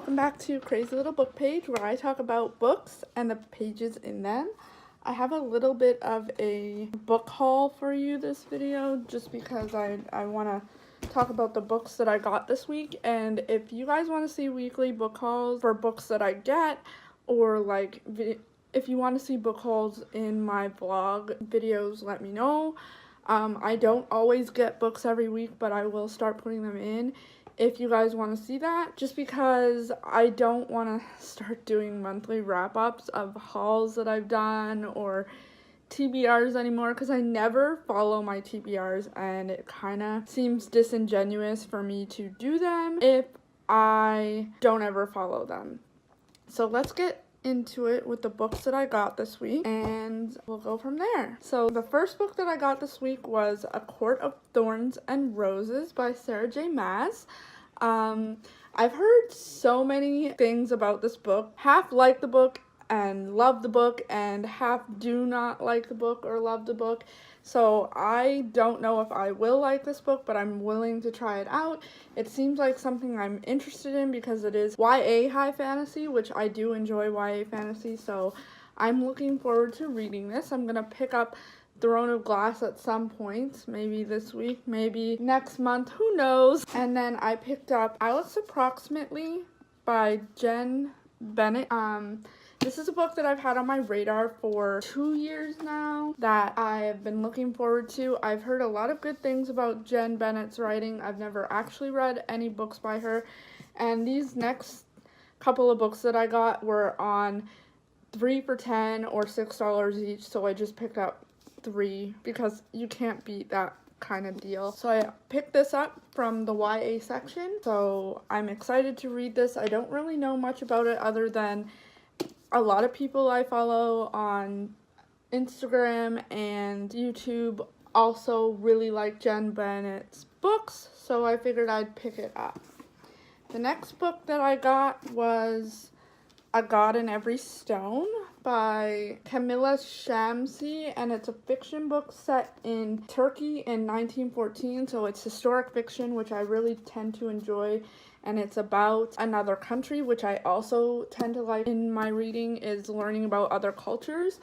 welcome back to Crazy Little Book Page, where I talk about books and the pages in them. I have a little bit of a book haul for you this video, just because I want to talk about the books that I got this week. And if you guys want to see weekly book hauls for books that I get, or like if you want to see book hauls in my vlog videos, let me know. I don't always get books every week, but I will start putting them in if you guys want to see that, just because I don't want to start doing monthly wrap-ups of hauls that I've done or TBRs anymore, because I never follow my TBRs and it kind of seems disingenuous for me to do them if I don't ever follow them. So let's get into it with the books that I got this week, and we'll go from there. So the first book that I got this week was A Court of Thorns and Roses by Sarah J. Maas. I've heard so many things about this book. Half like the book and love the book, and half do not like the book or love the book. So I don't know if I will like this book, but I'm willing to try it out. It seems like something I'm interested in because it is YA high fantasy, which I do enjoy YA fantasy, so I'm looking forward to reading this. I'm gonna pick up Throne of Glass at some point, maybe this week, maybe next month, who knows. And then I picked up Alice Approximately by Jen Bennett. This is a book that I've had on my radar for 2 years now that I have been looking forward to. I've heard a lot of good things about Jen Bennett's writing. I've never actually read any books by her, and these next couple of books that I got were on 3 for $10 or $6 each, so I just picked up 3 because you can't beat that kind of deal. So I picked this up from the YA section, so I'm excited to read this. I don't really know much about it other than a lot of people I follow on Instagram and YouTube also really like Jen Bennett's books, so I figured I'd pick it up. The next book that I got was A God in Every Stone by Camilla Shamsi, and it's a fiction book set in Turkey in 1914, so it's historic fiction, which I really tend to enjoy, and it's about another country, which I also tend to like in my reading, is learning about other cultures.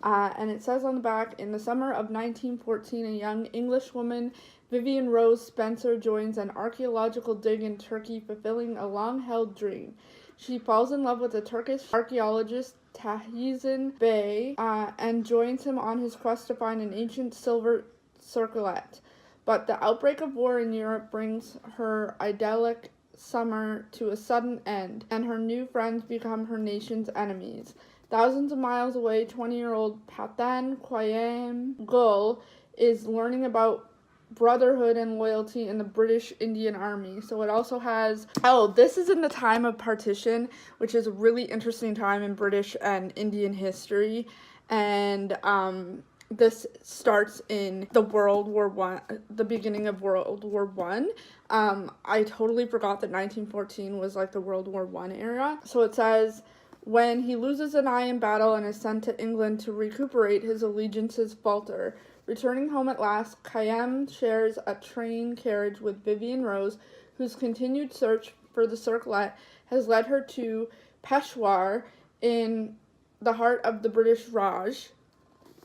And it says on the back, in the summer of 1914, a young English woman, Vivian Rose Spencer, joins an archaeological dig in Turkey, fulfilling a long-held dream. She falls in love with a Turkish archaeologist, Tahsin Bey, and joins him on his quest to find an ancient silver circlet. But the outbreak of war in Europe brings her idyllic summer to a sudden end, and her new friends become her nation's enemies. Thousands of miles away, 20-year-old Pathan Quayam Gul is learning about brotherhood and loyalty in the British Indian Army. So it also has, this is in the time of partition, which is a really interesting time in British and Indian history, and this starts in the the beginning of World War One. I totally forgot that 1914 was like the World War One era. So it says, when he loses an eye in battle and is sent to England to recuperate, his allegiances falter. Returning home at last, Khayyam shares a train carriage with Vivian Rose, whose continued search for the circlet has led her to Peshawar in the heart of the British Raj.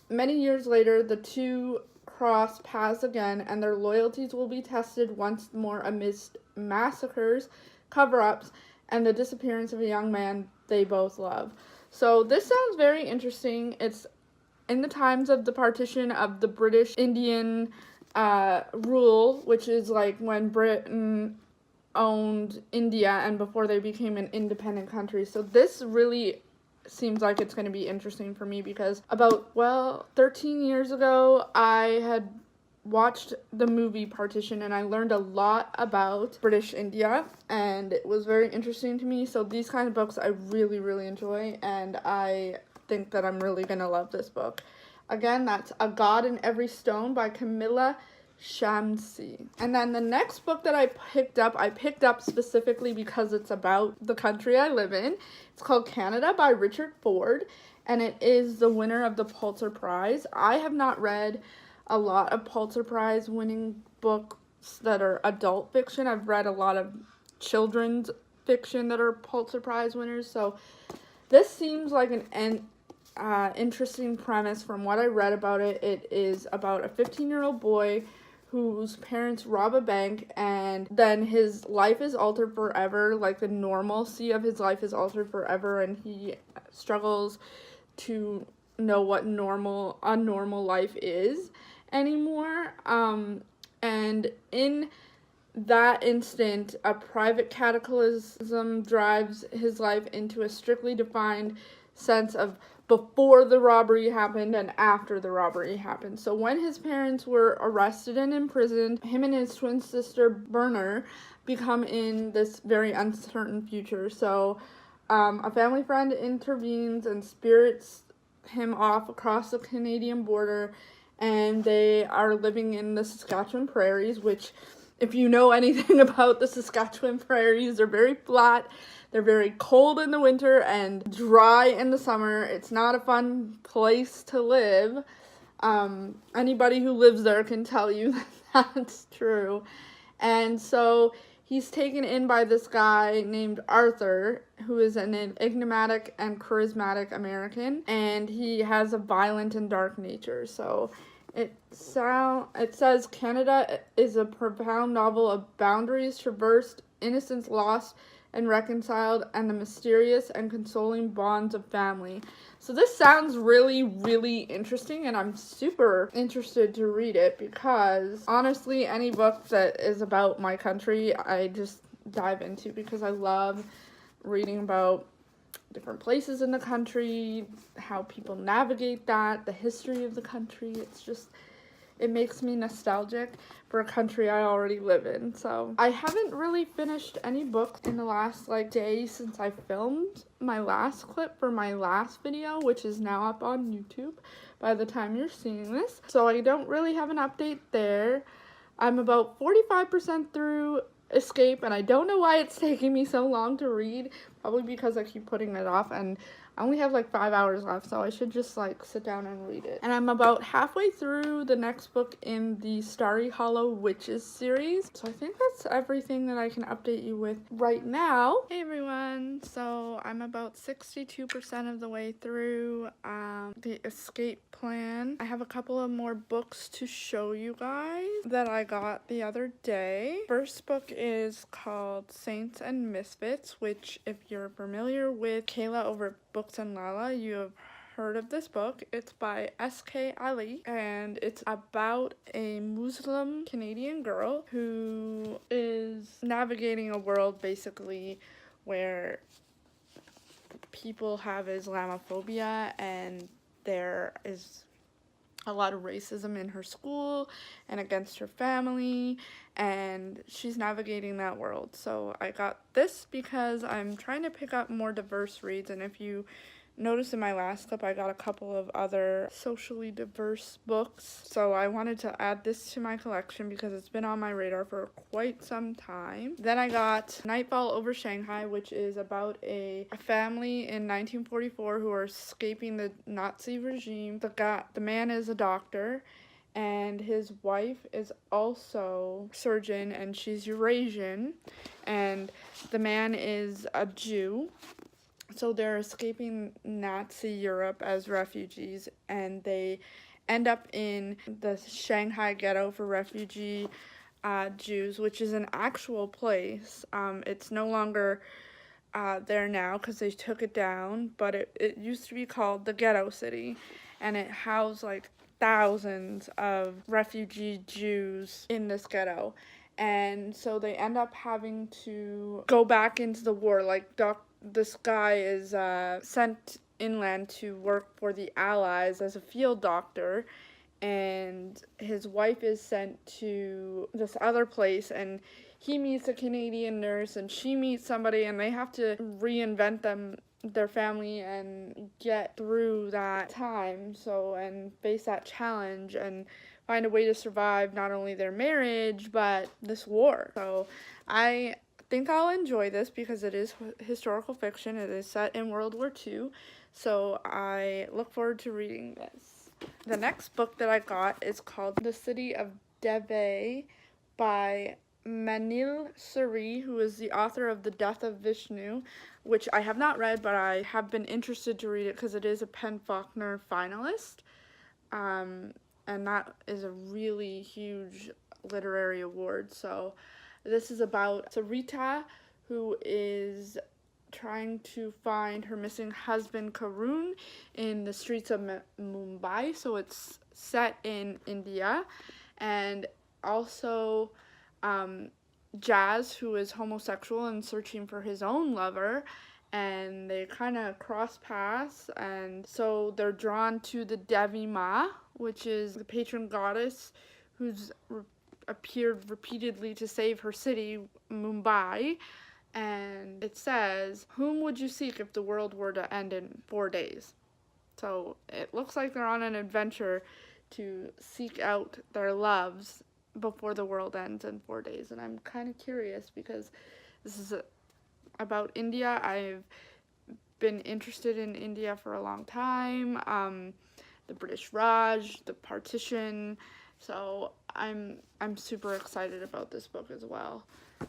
Many years later, the two cross paths again, and their loyalties will be tested once more amidst massacres, cover-ups, and the disappearance of a young man they both love. So this sounds very interesting. It's in the times of the partition of the British Indian rule, which is like when Britain owned India and before they became an independent country. So this really seems like it's going to be interesting for me because about 13 years ago I had watched the movie Partition, and I learned a lot about British India, and it was very interesting to me. So these kind of books I really, really enjoy, and I think that I'm really gonna love this book. Again, that's A God in Every Stone by Camilla Shamsi. And then the next book that I picked up specifically because it's about the country I live in. It's called Canada by Richard Ford, and it is the winner of the Pulitzer Prize. I have not read a lot of Pulitzer Prize winning books that are adult fiction. I've read a lot of children's fiction that are Pulitzer Prize winners. So this seems like an interesting premise from what I read about it. It is about a 15-year-old boy whose parents rob a bank, and then his life is altered forever. Like, the normalcy of his life is altered forever, and he struggles to know what unnormal life is anymore. And in that instant, a private cataclysm drives his life into a strictly defined sense of before the robbery happened and after the robbery happened. So when his parents were arrested and imprisoned, him and his twin sister Berner become in this very uncertain future. So a family friend intervenes and spirits him off across the Canadian border, and they are living in the Saskatchewan prairies, which, if you know anything about the Saskatchewan prairies, they're very flat. They're very cold in the winter and dry in the summer. It's not a fun place to live. Anybody who lives there can tell you that that's true. And so he's taken in by this guy named Arthur, who is an enigmatic and charismatic American, and he has a violent and dark nature. So it says Canada is a profound novel of boundaries traversed, innocence lost and reconciled, and the mysterious and consoling bonds of family. So this sounds really, really interesting, and I'm super interested to read it because, honestly, any book that is about my country, I just dive into because I love reading about different places in the country, how people navigate that, the history of the country. It makes me nostalgic for a country I already live in. So I haven't really finished any books in the last day since I filmed my last clip for my last video, which is now up on YouTube by the time you're seeing this. So I don't really have an update there. I'm about 45% through Escape, and I don't know why it's taking me so long to read. Probably because I keep putting it off, and I only have 5 hours left, so I should just sit down and read it. And I'm about halfway through the next book in the Starry Hollow Witches series. So I think that's everything that I can update you with right now. Hey everyone, so I'm about 62% of the way through the Escape plan. I have a couple of more books to show you guys that I got the other day. First book is called Saints and Misfits, which, if you're familiar with Kayla over Books and Lala, you have heard of this book. It's by S.K. Ali, and it's about a Muslim Canadian girl who is navigating a world basically where people have Islamophobia and there is a lot of racism in her school and against her family, and she's navigating that world. So I got this because I'm trying to pick up more diverse reads, and if you notice in my last clip, I got a couple of other socially diverse books, so I wanted to add this to my collection because it's been on my radar for quite some time. Then I got Nightfall Over Shanghai, which is about a family in 1944 who are escaping the Nazi regime. The man is a doctor, and his wife is also a surgeon, and she's Eurasian, and the man is a Jew. So they're escaping Nazi Europe as refugees, and they end up in the Shanghai ghetto for refugee Jews, which is an actual place. It's no longer there now because they took it down, but it used to be called the Ghetto City, and it housed thousands of refugee Jews in this ghetto. And so they end up having to go back into the war. This guy is sent inland to work for the Allies as a field doctor, and his wife is sent to this other place, and he meets a Canadian nurse, and she meets somebody, and they have to reinvent their family and get through that time, and face that challenge and find a way to survive not only their marriage but this war. So I think I'll enjoy this because it is historical fiction. It is set in World War II, so I look forward to reading this. The next book that I got is called The City of Deve by Manil Suri, who is the author of The Death of Vishnu, which I have not read, but I have been interested to read it because it is a Penn Faulkner finalist. And that is a really huge literary award. So this is about Sarita, who is trying to find her missing husband Karun in the streets of Mumbai. So it's set in India. And also Jazz, who is homosexual and searching for his own lover, and they kind of cross paths, and so they're drawn to the Devi Ma, which is the patron goddess who's appeared repeatedly to save her city, Mumbai. And it says, "Whom would you seek if the world were to end in 4 days?" So it looks like they're on an adventure to seek out their loves before the world ends in 4 days. And I'm kind of curious because this is about India. I've been interested in India for a long time. The British Raj, the partition. So I'm super excited about this book as well.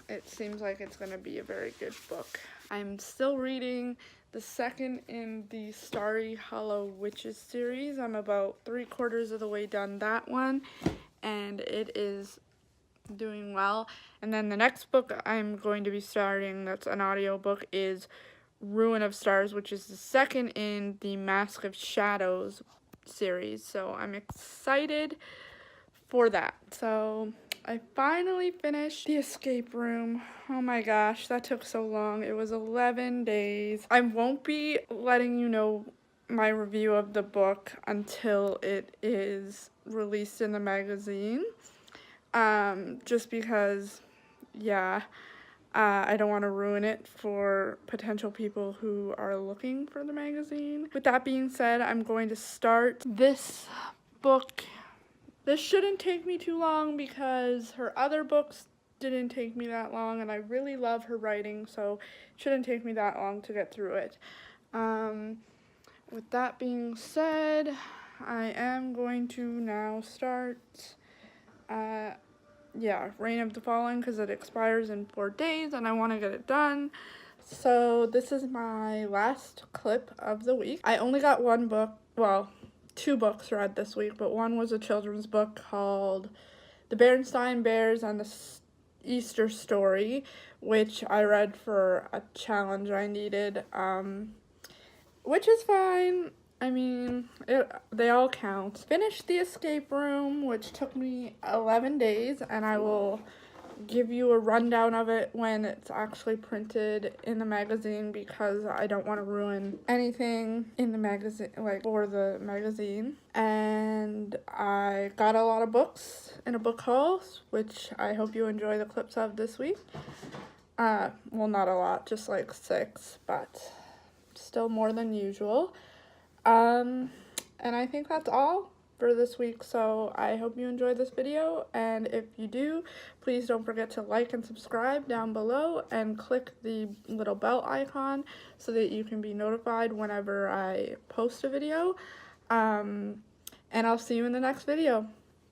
It seems like it's going to be a very good book. I'm still reading the second in the Starry Hollow Witches series. I'm about 3/4 of the way done that one, and it is doing well. And then the next book I'm going to be starting, that's an audiobook, is Ruin of Stars, which is the second in the Mask of Shadows series. So I'm excited for that. So I finally finished The Escape Room. Oh my gosh, that took so long. It was 11 days. I won't be letting you know my review of the book until it is released in the magazine. Just because, yeah, I don't want to ruin it for potential people who are looking for the magazine. With that being said, I'm going to start this book. This shouldn't take me too long because her other books didn't take me that long, and I really love her writing, so it shouldn't take me that long to get through it. With that being said, I am going to now start, Reign of the Fallen, because it expires in 4 days, and I want to get it done. So this is my last clip of the week. I only got one book, well, 2 books read this week, but one was a children's book called The Berenstain Bears and the Easter Story, which I read for a challenge I needed, which is fine. I mean, they all count. Finished The Escape Room, which took me 11 days, and I will give you a rundown of it when it's actually printed in the magazine because I don't want to ruin anything in the magazine, like for the magazine. And I got a lot of books in a book haul, which I hope you enjoy the clips of this week. Well, not a lot, just like 6, but still more than usual. And I think that's all for this week, so I hope you enjoyed this video, and if you do, please don't forget to like and subscribe down below and click the little bell icon so that you can be notified whenever I post a video, and I'll see you in the next video.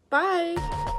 Bye!